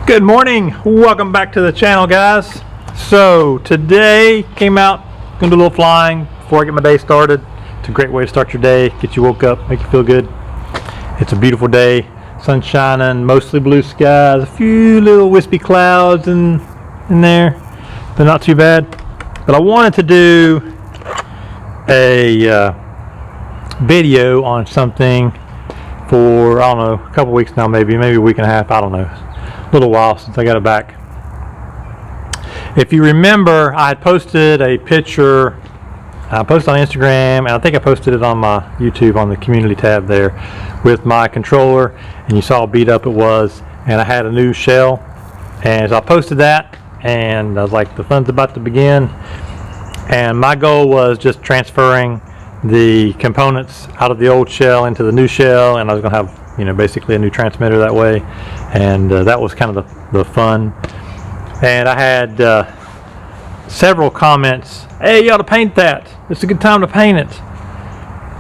Good morning, welcome back to the channel, guys. So today came out, gonna do a little flying before I get my day started. It's a great way to start your day, get you woke up, make you feel good. It's a beautiful day, sun shining, mostly blue skies, a few little wispy clouds in there, but not too bad. But I wanted to do a video on something for, I don't know, a couple weeks now, maybe a week and a half, I don't know. A little while since I got it back. If you remember, I had posted a picture, I posted on Instagram, and I think I posted it on my YouTube on the community tab there with my controller, and you saw how beat up it was, and I had a new shell, and so I posted that, and I was like, the fun's about to begin, and my goal was just transferring the components out of the old shell into the new shell, and I was going to have, you know, basically a new transmitter that way, and that was kind of the fun. And I had several comments, hey, you ought to paint that, it's a good time to paint it.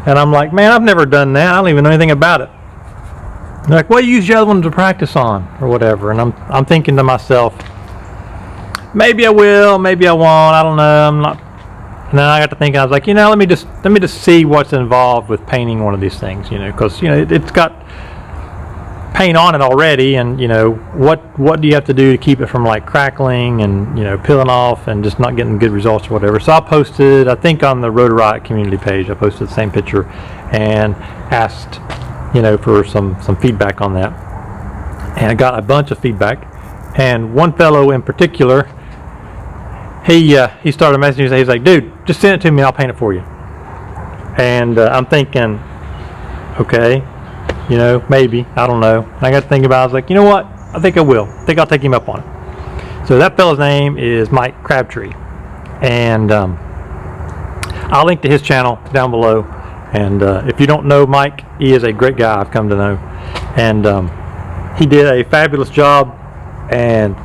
And I'm like, man, I've never done that, I don't even know anything about it. They're like, well, use the other one to practice on or whatever. And I'm thinking to myself, maybe I will, maybe I won't, I don't know, I'm not. And then I got to thinking, I was like, you know, let me just see what's involved with painting one of these things, you know, because, you know, it's got paint on it already, and, you know, what do you have to do to keep it from like crackling and, you know, peeling off and just not getting good results or whatever. So I posted, I think on the Rotor Riot community page, I posted the same picture and asked, you know, for some feedback on that. And I got a bunch of feedback, and one fellow in particular, he started messaging me. He's like, dude, just send it to me, I'll paint it for you. And I'm thinking, okay, you know, maybe, I don't know. And I got to think about it. I was like, you know what, I think I will. I think I'll take him up on it. So that fellow's name is CrabTree, and I'll link to his channel down below. And if you don't know Mike, he is a great guy, I've come to know. And he did a fabulous job and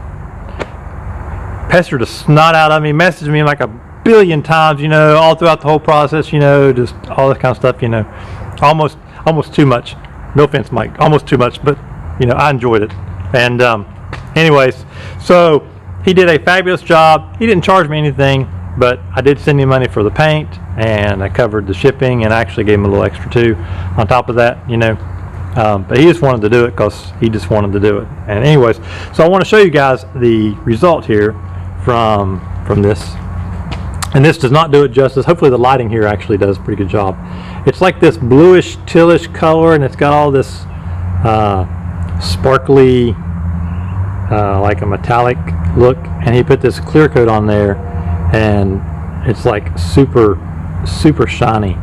pestered the snot out of me, messaged me like a billion times, you know, all throughout the whole process, you know, just all this kind of stuff, you know, almost too much. No offense, Mike, almost too much, but, you know, I enjoyed it. And anyways, so he did a fabulous job. He didn't charge me anything, but I did send him money for the paint, and I covered the shipping, and I actually gave him a little extra too on top of that, you know. But he just wanted to do it because he just wanted to do it. And anyways, so I want to show you guys the result here from this. And this does not do it justice. Hopefully the lighting here actually does a pretty good job. It's like this bluish tealish color, and it's got all this sparkly, like a metallic look. And he put this clear coat on there, and it's like super shiny.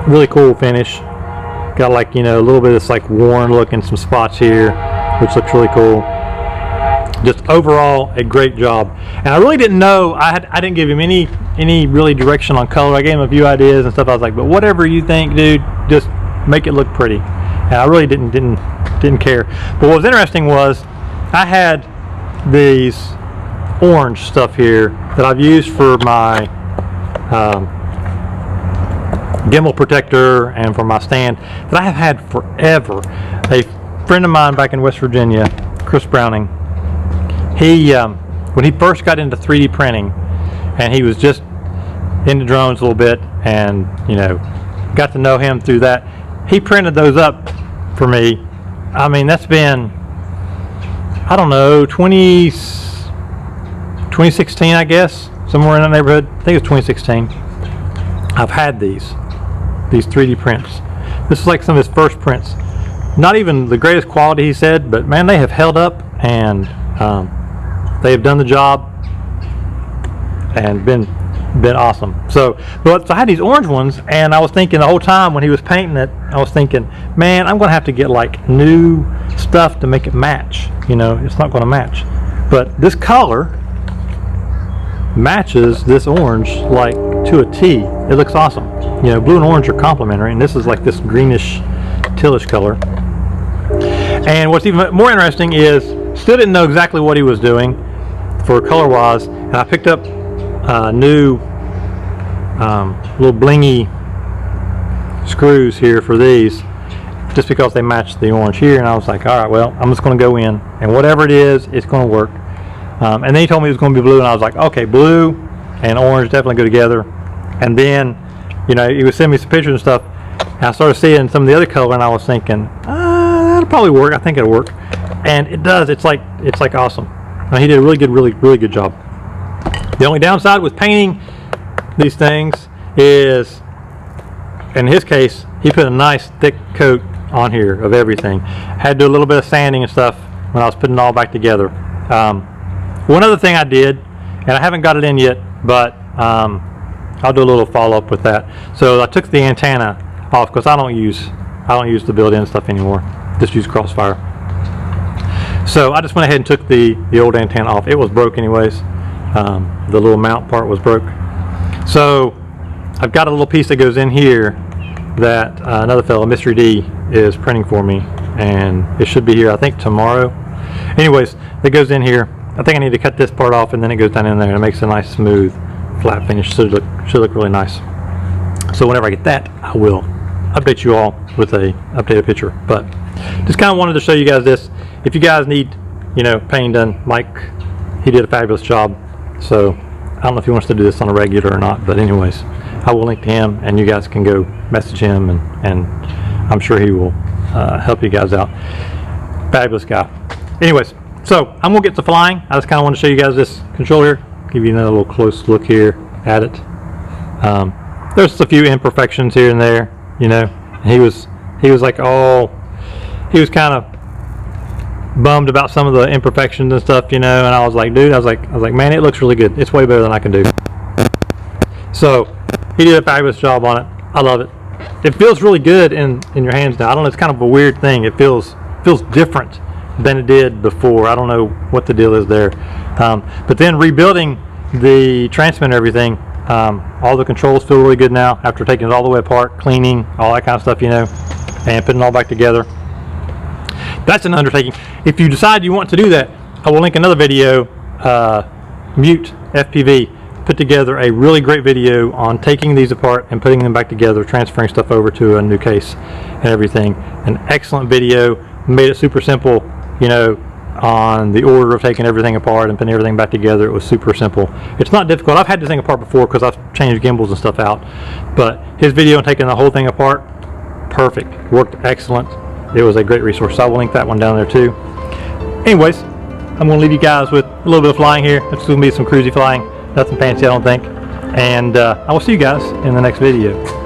Really cool finish. Got like, you know, a little bit of this like worn look in some spots here, which looks really cool. Just overall a great job. And I really didn't know, I didn't give him any really direction on color. I gave him a few ideas and stuff. I was like, but whatever you think, dude, just make it look pretty. And I really didn't care. But what was interesting was I had these orange stuff here that I've used for my gimbal protector and for my stand that I have had forever. A friend of mine back in West Virginia, Chris Browning, he when he first got into 3D printing, and he was just into drones a little bit, and, you know, got to know him through that, he printed those up for me. I mean, that's been, I don't know, 2016, I guess, somewhere in that neighborhood. I think it was 2016. I've had these 3D prints. This is like some of his first prints. Not even the greatest quality, he said, but man, they have held up, and they have done the job and been awesome. So I had these orange ones, and I was thinking the whole time when he was painting it, I was thinking, man, I'm gonna have to get like new stuff to make it match. You know, it's not gonna match. But this color matches this orange like to a T. It looks awesome. You know, blue and orange are complementary, and this is like this greenish tealish color. And what's even more interesting is, still didn't know exactly what he was doing for color wise, and I picked up new little blingy screws here for these, just because they matched the orange here, and I was like, all right, well, I'm just going to go in, and whatever it is, it's going to work. And then he told me it was going to be blue, and I was like, okay, blue and orange definitely go together. And then, you know, he was sending me some pictures and stuff, and I started seeing some of the other color, and I was thinking, that'll probably work. I think it'll work, and it does. It's like awesome. He did a really good job. The only downside with painting these things is, in his case, he put a nice thick coat on here of everything. Had to do a little bit of sanding and stuff when I was putting it all back together. One other thing I did, and I haven't got it in yet, but I'll do a little follow-up with that. So I took the antenna off because I don't use the built-in stuff anymore. Just use Crossfire. So I just went ahead and took the old antenna off. It was broke anyways. The little mount part was broke. So I've got a little piece that goes in here that another fellow, Mystery D, is printing for me, and it should be here I think tomorrow. Anyways, it goes in here. I think I need to cut this part off, and then it goes down in there and it makes a nice smooth flat finish. Should look really nice. So whenever I get that, I will update you all with a updated picture. But just kind of wanted to show you guys this. If you guys need, you know, painting done, Mike, he did a fabulous job. So I don't know if he wants to do this on a regular or not, but anyways, I will link to him, and you guys can go message him, and I'm sure he will help you guys out. Fabulous guy. Anyways, so I'm gonna get to flying. I just kind of want to show you guys this controller, give you another little close look here at it. There's a few imperfections here and there, you know. And he was like, oh, he was kind of bummed about some of the imperfections and stuff, you know. And I was like, dude, I was like, man, it looks really good. It's way better than I can do. So he did a fabulous job on it. I love it. It feels really good in your hands now. I don't know, it's kind of a weird thing. It feels different than it did before. I don't know what the deal is there. But then rebuilding the transmitter and everything, all the controls feel really good now after taking it all the way apart, cleaning, all that kind of stuff, you know, and putting it all back together. That's an undertaking. If you decide you want to do that, I will link another video. MuteFPV put together a really great video on taking these apart and putting them back together, transferring stuff over to a new case and everything. An excellent video. Made it super simple, you know, on the order of taking everything apart and putting everything back together. It was super simple. It's not difficult. I've had this thing apart before because I've changed gimbals and stuff out, but his video on taking the whole thing apart, perfect. Worked excellent. It was a great resource. So I will link that one down there too. Anyways, I'm going to leave you guys with a little bit of flying here. It's going to be some cruisy flying. Nothing fancy, I don't think. And I will see you guys in the next video.